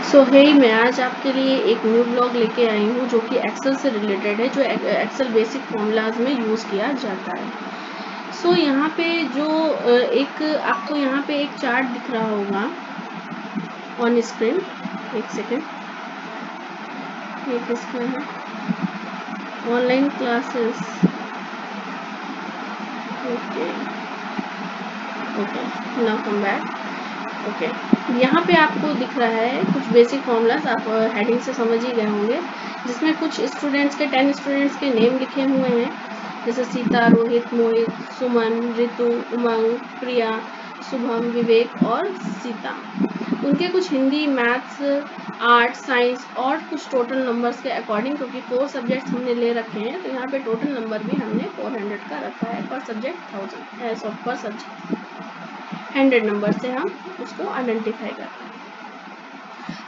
सो हे मैं आज आपके लिए एक न्यू ब्लॉग लेके आई हूँ जो कि एक्सेल से रिलेटेड है, जो एक्सेल बेसिक फॉर्मूलाज में यूज़ किया जाता है। सो यहाँ पे जो एक आपको यहाँ पे एक चार्ट दिख रहा होगा ऑन स्क्रीन। एक सेकेंड, ये किसका है? Online classes. Okay okay, now come back. Okay, यहाँ पे आपको दिख रहा है कुछ बेसिक फॉर्मूलाज, आप हेडिंग से समझ ही गए होंगे, जिसमें कुछ स्टूडेंट्स के 10 स्टूडेंट्स के नेम लिखे हुए हैं, जैसे सीता, रोहित, मोहित, सुमन, ऋतु, उमंग, प्रिया, शुभम, विवेक और सीता। उनके कुछ हिंदी, मैथ्स, आर्ट, साइंस और कुछ टोटल नंबर्स के अकॉर्डिंग, क्योंकि 4 सब्जेक्ट्स हमने ले रखे हैं तो यहाँ पे टोटल नंबर भी हमने 400 का रखा है। पर सब्जेक्ट 1000, पर सब्जेक्ट 100 नंबर से हम उसको आइडेंटिफाई करते हैं।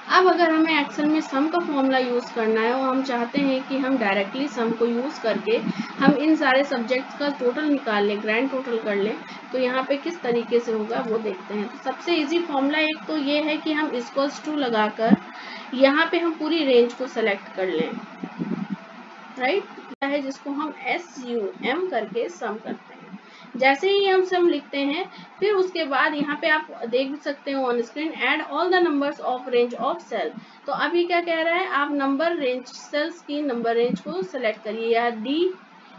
अब अगर हमें एक्सेल में सम का फॉर्मूला यूज करना है और हम चाहते हैं कि हम डायरेक्टली सम को यूज करके हम इन सारे सब्जेक्ट्स का टोटल निकाल लें, ग्रैंड टोटल कर लें, तो यहाँ पे किस तरीके से होगा वो देखते हैं। तो सबसे इजी फॉर्मूला एक तो ये है कि हम इक्वल्स टू लगाकर यहाँ पे हम पूरी रेंज को सेलेक्ट कर लें, राइट है, जिसको हम SUM करके सम करते हैं। जैसे ही हम सम लिखते हैं, फिर उसके बाद यहाँ पे आप देख सकते हो on screen, add all the numbers of range of cell. तो अब ये क्या कह रहा है, आप नंबर रेंज सेल्स की नंबर रेंज को सेलेक्ट करिए। या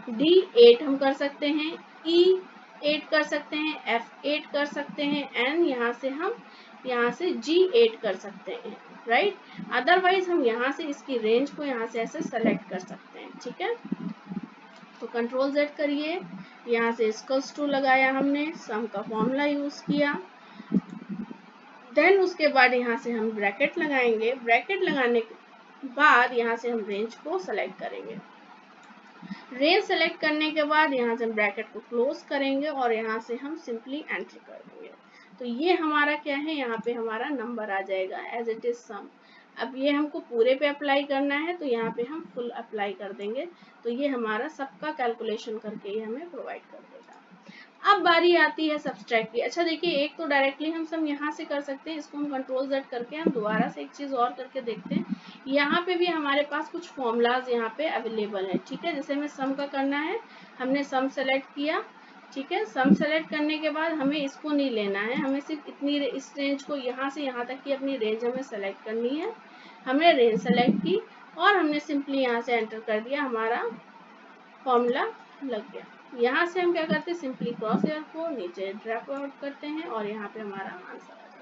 D8 हम कर सकते हैं, E8 कर सकते हैं, F8 कर सकते हैं, एंड यहाँ से G8 कर सकते हैं, राइट। अदरवाइज हम यहाँ से इसकी रेंज को यहाँ से ऐसे सेलेक्ट कर सकते हैं, ठीक है। तो कंट्रोल Z करिए, यहाँ से इक्वल्स टू लगाया हमने, सम का फॉर्मूला यूज किया, देन उसके बाद यहाँ से हम ब्रैकेट लगाएंगे। ब्रैकेट लगाने के बाद यहाँ से हम रेंज को सेलेक्ट करेंगे। रेंज सेलेक्ट करने के बाद यहाँ से हम ब्रैकेट को क्लोज करेंगे और यहाँ से हम सिंपली एंटर कर देंगे। तो ये हमारा क्या है, यहाँ पे हमारा नंबर आ जाएगा एज इट इज सम। अब ये हमको पूरे पे अप्लाई करना है तो यहाँ पे हम फुल अप्लाई कर देंगे, तो ये हमारा सबका कैलकुलेशन करके ये हमें प्रोवाइड कर देगा। अब बारी आती है सब्सट्रैक्ट की। अच्छा देखिए, एक तो डायरेक्टली हम सम यहाँ से कर सकते हैं, इसको हम कंट्रोल Z करके हम दोबारा से एक चीज और करके देखते हैं। यहाँ पे भी हमारे पास कुछ फॉर्मूलाज यहाँ पे अवेलेबल है, ठीक है। जैसे हमें सम का करना है, हमने सम सेलेक्ट किया, ठीक है। सम सेलेक्ट करने के बाद हमें इसको नहीं लेना है, हमें सिर्फ इतनी इस रेंज को यहाँ से यहाँ तक की अपनी रेंज हमें सेलेक्ट करनी है। हमने रेंज सेलेक्ट की और हमने सिंपली यहाँ से एंटर कर दिया, हमारा फॉर्मूला लग गया। यहाँ से हम क्या करते हैं, सिंपली क्रॉस हेयर को नीचे ड्रैग आउट करते हैं और यहाँ पे हमारा आंसर आ जाता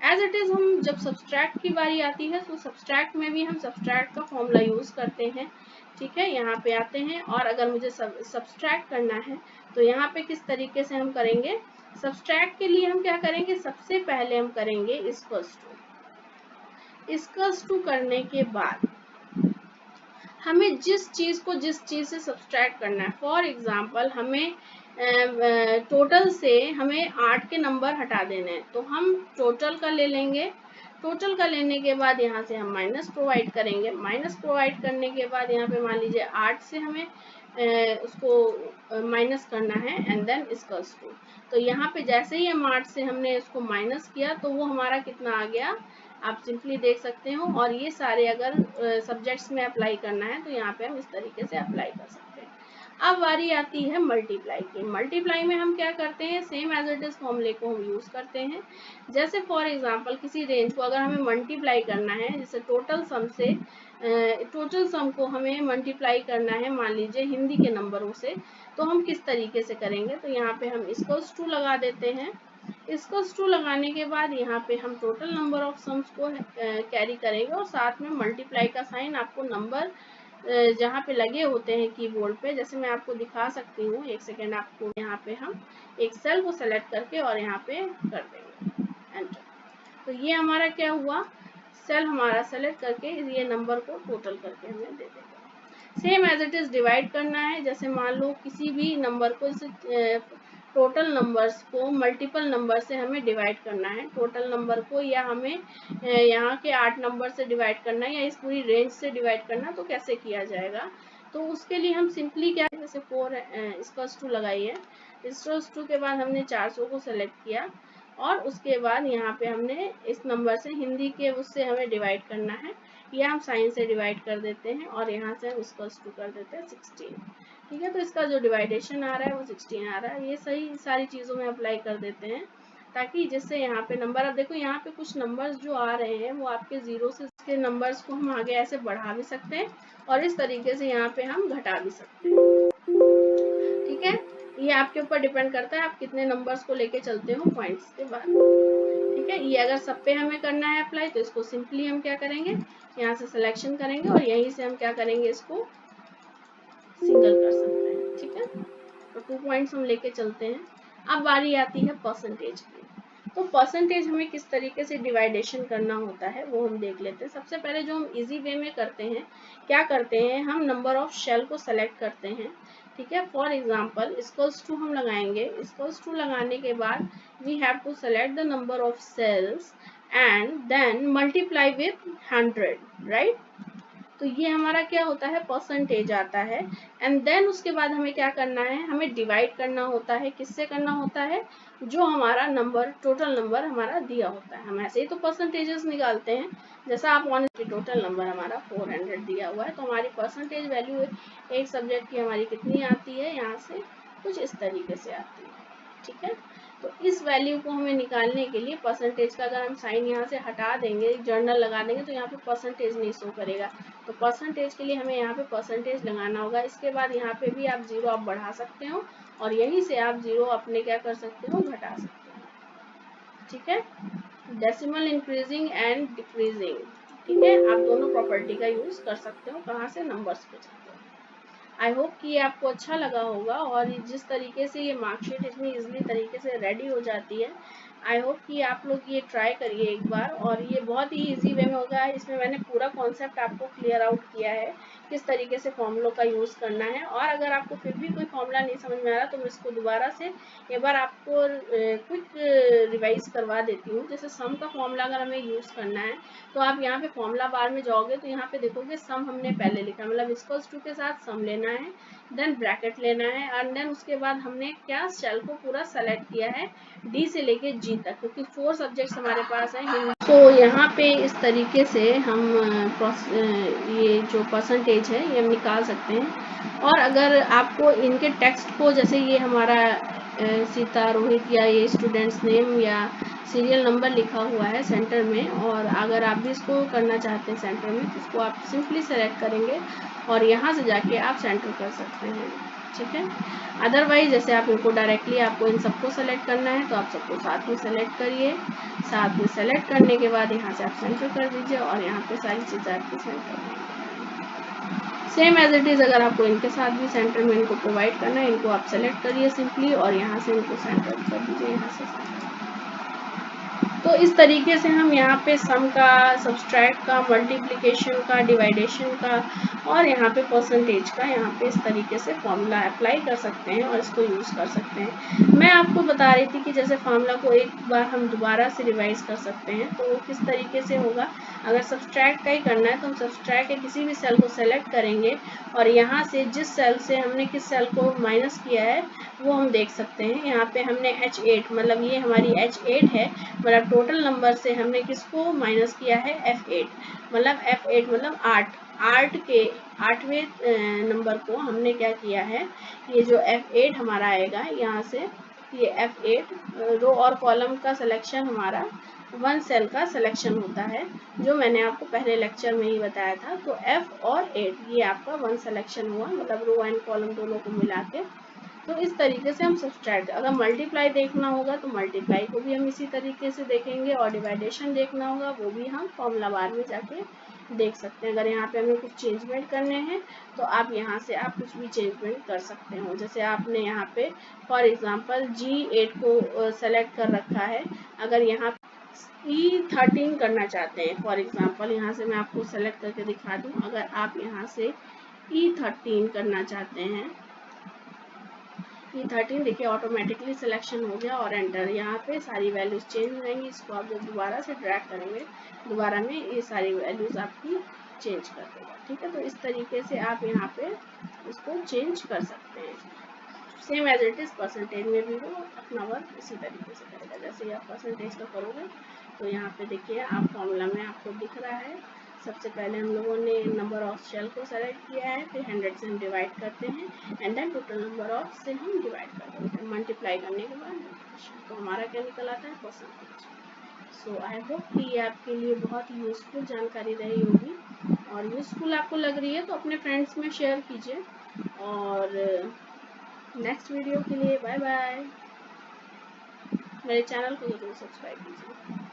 है। एज इट इज हम जब सब्सट्रैक्ट की बारी आती है तो सब्सट्रैक्ट में भी हम सब्सट्रैक्ट का फॉर्मूला यूज करते हैं, ठीक है। यहाँ पे आते हैं और अगर मुझे सब्सट्रैक्ट करना है तो यहाँ पे किस तरीके से हम करेंगे। सब्सट्रैक्ट के लिए हम क्या करेंगे, सबसे पहले हम करेंगे इक्वल्स टू करने के बाद हमें जिस चीज से सब्सट्रैक्ट करना है, फॉर एग्जाम्पल हमें टोटल से हमें 8 के नंबर हटा देने हैं, तो हम टोटल का ले लेंगे। टोटल का लेने के बाद यहाँ से हम माइनस प्रोवाइड करेंगे। माइनस प्रोवाइड करने के बाद यहाँ पे मान लीजिए 8 से हमें उसको माइनस करना है एंड देन इक्वल्स टू। तो यहाँ पे जैसे ही हम 8 से हमने इसको माइनस किया तो वो हमारा कितना आ गया, आप सिंपली देख सकते हो। और ये सारे अगर सब्जेक्ट्स में अप्लाई करना है तो यहाँ पे हम इस तरीके से अप्लाई कर सकते हैं। अब बारी आती है मल्टीप्लाई की। मल्टीप्लाई में हम क्या करते हैं, सेम एज इट इज फॉर्मूले को हम यूज करते हैं। जैसे फॉर एग्जांपल किसी रेंज को अगर हमें मल्टीप्लाई करना है, जैसे टोटल सम को हमें मल्टीप्लाई करना है मान लीजिए हिंदी के नंबरों से, तो हम किस तरीके से करेंगे। तो यहाँ पे हम इक्वल्स टू लगा देते हैं। इक्वल्स टू लगाने के बाद यहाँ पे हम टोटल नंबर ऑफ सम्स को कैरी करेंगे और साथ में मल्टीप्लाई का साइन आपको नंबर जहाँ पे लगे होते हैं कीबोर्ड पे, जैसे मैं आपको दिखा सकती हूँ, एक सेकेंड आपको। यहाँ पे हम एक सेल को सेलेक्ट करके और यहाँ पे कर देंगे एंटर। तो ये हमारा क्या हुआ, सेल हमारा सेलेक्ट करके ये नंबर को टोटल करके हमें दे देगा। Same as it is divide करना है। जैसे मान लो किसी भी नंबर को, जैसे टोटल नंबर्स को मल्टीपल नंबर से हमें डिवाइड करना है, टोटल नंबर को, या हमें यहाँ के 8 नंबर से डिवाइड करना है या इस पूरी रेंज से डिवाइड करना, तो कैसे किया जाएगा। तो उसके लिए हम सिंपली क्या, जैसे 4 इक्वल्स टू लगाइए। इक्वल्स टू के बाद हमने 400 को सेलेक्ट किया, और उसके बाद यहाँ पे हमने इस नंबर से हिंदी के उससे हमें डिवाइड करना है, या हम साइन से डिवाइड कर देते हैं और यहाँ से हम इसको 2 कर देते हैं 16। ठीक है, तो इसका जो डिवाइडेशन आ रहा है वो 16 आ रहा है। ये सही सारी चीज़ों में अप्लाई कर देते हैं, ताकि जिससे यहाँ पे नंबर, अब देखो यहाँ पे कुछ नंबर्स जो आ रहे हैं वो आपके 0 से इसके नंबर्स को हम आगे ऐसे बढ़ा भी सकते हैं और इस तरीके से यहाँ पे हम घटा भी सकते हैं। ठीक है, ये आपके ऊपर डिपेंड करता है आप कितने नंबर्स को लेके चलते हो पॉइंट्स के बाद। ठीक है, ये अगर सब पे हमें करना है अप्लाई, तो इसको सिंपली हम क्या करेंगे, यहाँ से सिलेक्शन करेंगे और यहीं से हम क्या करेंगे, इसको सिंगल कर सकते हैं। ठीक है, तो 2 पॉइंट्स हम लेके चलते हैं। अब बारी आती है परसेंटेज की। तो परसेंटेज हमें किस तरीके से डिवाइडेशन करना होता है वो हम देख लेते हैं। सबसे पहले जो हम इजी वे में करते हैं, क्या करते हैं, हम नंबर ऑफ शेल को सेलेक्ट करते हैं। ठीक है, फॉर एग्जाम्पल इक्वल्स टू हम लगाएंगे, इक्वल्स टू लगाने के बाद we have to select the number of cells and then multiply with 100, right. तो ये हमारा क्या होता है, परसेंटेज आता है। एंड देन उसके बाद हमें क्या करना है, हमें डिवाइड करना होता है। किससे करना होता है, जो हमारा नंबर, टोटल नंबर हमारा दिया होता है। हम ऐसे ही तो परसेंटेजेस निकालते हैं। जैसा आप टोटल नंबर हमारा 400 दिया हुआ है, तो हमारी परसेंटेज वैल्यू एक सब्जेक्ट की हमारी कितनी आती है, यहाँ से कुछ इस तरीके से आती है। ठीक है, तो इस वैल्यू को हमें निकालने के लिए परसेंटेज का अगर हम साइन यहाँ से हटा देंगे, जर्नल लगा देंगे, तो यहाँ पे परसेंटेज नहीं शो करेगा। तो परसेंटेज के लिए हमें यहाँ पे परसेंटेज लगाना होगा। इसके बाद यहाँ पे भी आप 0 आप बढ़ा सकते हो और यहीं से आप 0 अपने क्या कर सकते हो, घटा सकते हो। ठीक है, डेसिमल इंक्रीजिंग एंड डिक्रीजिंग। ठीक है, आप दोनों प्रॉपर्टी का यूज कर सकते हो। कहाँ से, नंबर्स पे जाते हो। आई होप कि ये आपको अच्छा लगा होगा और जिस तरीके से ये मार्कशीट इतनी इजीली तरीके से रेडी हो जाती है, आई होप कि आप लोग ये ट्राई करिए एक बार। और ये बहुत ही इजी वे में होगा। इसमें मैंने पूरा कॉन्सेप्ट आपको क्लियर आउट किया है, किस तरीके से फॉर्मूलों का यूज़ करना है। और अगर आपको फिर भी कोई फॉर्मूला नहीं समझ में आ रहा, तो मैं इसको दोबारा से एक बार आपको क्विक रिवाइज करवा देती हूँ। जैसे सम का फॉर्मूला अगर हमें यूज़ करना है, तो आप यहाँ पे फॉर्मूला बार में जाओगे तो यहाँ पे देखोगे सम हमने पहले लिखा, मतलब इक्वल्स टू के साथ सम लेना है, देन ब्रैकेट लेना है, और देन उसके बाद हमने क्या, सेल को पूरा सेलेक्ट किया है डी से लेके जी तक, क्योंकि 4 सब्जेक्ट्स हमारे पास हैं हिंदी। तो यहाँ पे इस तरीके से हम ये जो परसेंटेज है ये हम निकाल सकते हैं। और अगर आपको इनके टेक्स्ट को, जैसे ये हमारा सीता, रोहित, या ये स्टूडेंट्स नेम या सीरियल नंबर लिखा हुआ है सेंटर में, और अगर आप भी इसको करना चाहते हैं सेंटर में, तो इसको आप सिंपली सेलेक्ट करेंगे और यहाँ से जाके आप सेंटर कर सकते हैं। ठीक है, अदरवाइज जैसे आप इनको डायरेक्टली आपको इन सबको सेलेक्ट करना है, तो आप सबको साथ में सेलेक्ट करिए। साथ में सेलेक्ट करने के बाद यहाँ से आप सेंटर कर दीजिए और यहाँ पे सारी चीज़ें आपकी center same as it is. अगर आपको इनके साथ भी सेंटर में इनको प्रोवाइड करना है, इनको आप सेलेक्ट करिए सिंपली और यहाँ से इनको सेंटर कर दीजिए, यहाँ से सेंटर। तो इस तरीके से हम यहाँ पे सम का, सब्सट्रैक्ट का, मल्टीप्लिकेशन का, डिवाइडेशन का और यहाँ पे परसेंटेज का यहाँ पे इस तरीके से फॉर्मूला अप्लाई कर सकते हैं और इसको यूज़ कर सकते हैं। मैं आपको बता रही थी कि जैसे फॉर्मूला को एक बार हम दोबारा से रिवाइज कर सकते हैं, तो वो किस तरीके से होगा। अगर सब्सट्रैक्ट का ही करना है तो हम सब्सट्रैक्ट के किसी भी सेल को सेलेक्ट करेंगे और यहाँ से जिस सेल से हमने किस सेल को माइनस किया है वो हम देख सकते हैं। यहाँ पे हमने H8, मतलब ये हमारी H8 है, मतलब टोटल नंबर से हमने किसको माइनस किया है, F8, मतलब F8 मतलब 8 के 8वें नंबर को हमने क्या किया है, ये जो F8 हमारा आएगा, यहाँ से ये F8 रो और कॉलम का सिलेक्शन हमारा 1 सेल का सिलेक्शन होता है, जो मैंने आपको पहले लेक्चर में ही बताया था। तो F और 8 ये आपका 1 सिलेक्शन हुआ, मतलब रो एंड कॉलम दोनों को मिला के। तो इस तरीके से हम सब्सट्रैक्ट, अगर मल्टीप्लाई देखना होगा तो मल्टीप्लाई को भी हम इसी तरीके से देखेंगे और डिवाइडेशन देखना होगा वो भी हम फॉर्मूला बार में जाके देख सकते हैं। अगर यहाँ पे हमें कुछ चेंजमेंट करने हैं तो आप यहाँ से आप कुछ भी चेंजमेंट कर सकते हो। जैसे आपने यहाँ पे फॉर एग्जांपल G8 को सेलेक्ट कर रखा है, अगर यहाँ E13 करना चाहते हैं फॉर एग्जांपल, यहाँ से मैं आपको सेलेक्ट करके दिखा दूँ। अगर आप यहाँ से E13 करना चाहते हैं, E13 देखिए ऑटोमेटिकली सिलेक्शन हो गया और एंटर, यहाँ पे सारी वैल्यूज चेंज हो जाएंगी। इसको आप जब दोबारा से ड्रैग करेंगे, दोबारा में ये सारी वैल्यूज आपकी चेंज कर देगा। ठीक है, तो इस तरीके से आप यहाँ पे इसको चेंज कर सकते हैं। Same as it is percentage में भी वो अपना वर्क इसी तरीके से करेगा। जैसे ही आप परसेंटेज का करोगे तो यहाँ पे देखिए आप फॉर्मूला में आपको दिख रहा है, सबसे पहले हम लोगों ने नंबर ऑफ सेल को सेलेक्ट किया है, फिर 100 से हम डिवाइड करते हैं and then total number of से हम डिवाइड कर देते हैं, मल्टीप्लाई करने के बाद तो हमारा क्या निकल आता है परसेंटेज। सो आई होप कि ये आपके लिए बहुत ही यूज़फुल जानकारी रही होगी, और यूज़फुल आपको लग रही है तो अपने फ्रेंड्स में शेयर कीजिए, और नेक्स्ट वीडियो के लिए बाय बाय। मेरे चैनल को ज़रूर सब्सक्राइब कीजिए।